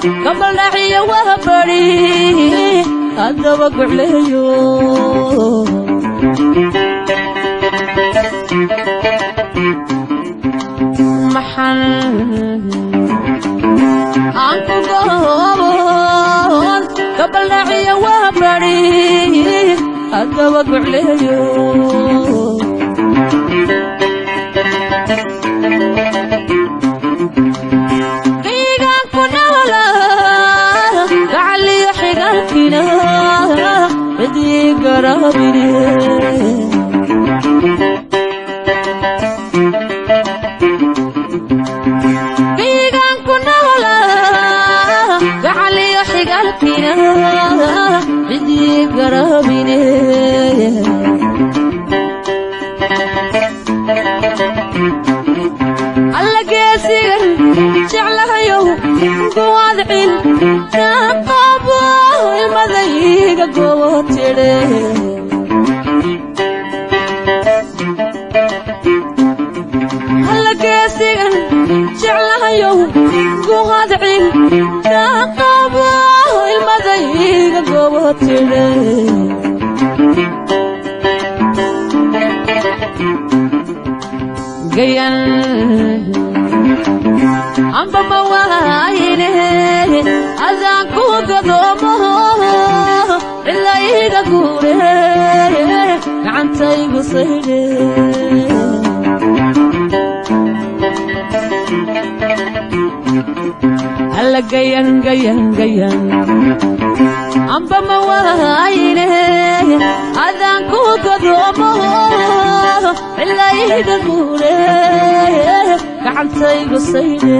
قبل نحيا وهبري أدبك عليو محن عنكو قهون قبل نحيا وهبري أدبك عليو بدي قرابي بيقان كنا ولا قعلي يحي قلبنا بدي قرابي alla geesigan jeclahayow duwadcin qaabo ilmadayga gootire alla geesigan jeclahayow duwadcin qaabo ilmadayga gootire gayan amba mawaayine azaan ku gadoomo illa iga guure gacantaygu sayde alla gayan amba mawaayine azaan ku gadoomo illa iga guure gacantaygu sayde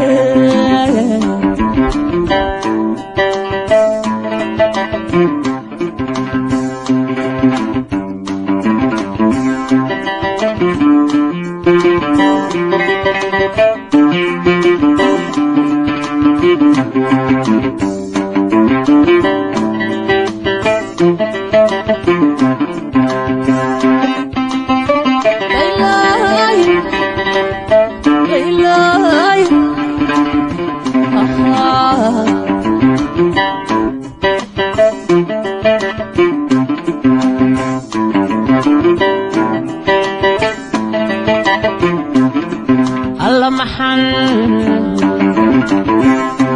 alla maxan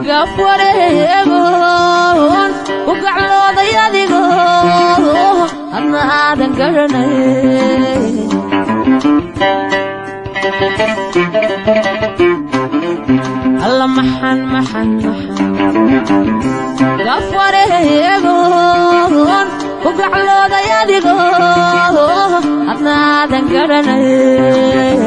gafareegoon u gaclooday adigo adna aadan garanay alla maxan gafareegoon u gaclooday adigo adna aadan garanay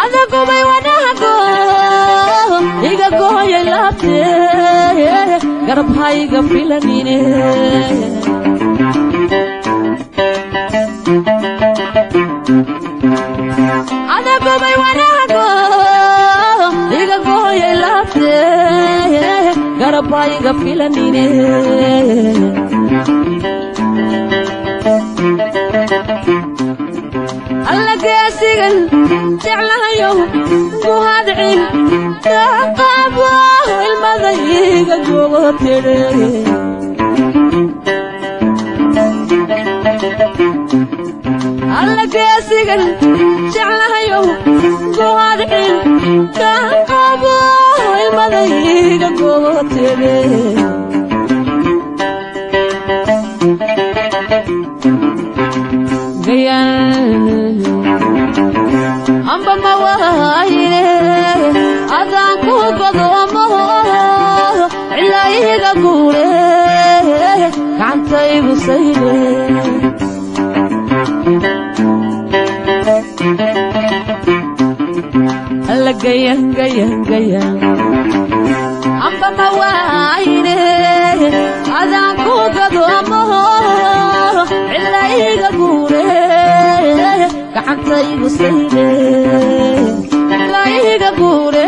adagu bay wanago iga gooya laabte garab hayga filanine adagu bay wanago iga gooya laabte garab hayga filanine alla geesigan jeclahayow duwadcin qaabo ilmadayga gootire alla geesigan jeclahayow duwadcin qaabo ilmadayga gootire gayan amba mawaayine adaan ku gadoomo illa iga guure gacantaygu sayde alla gayan amba mawaayine adaan ku gadoomo illa iga guure gacantaygu sayde illa iga guure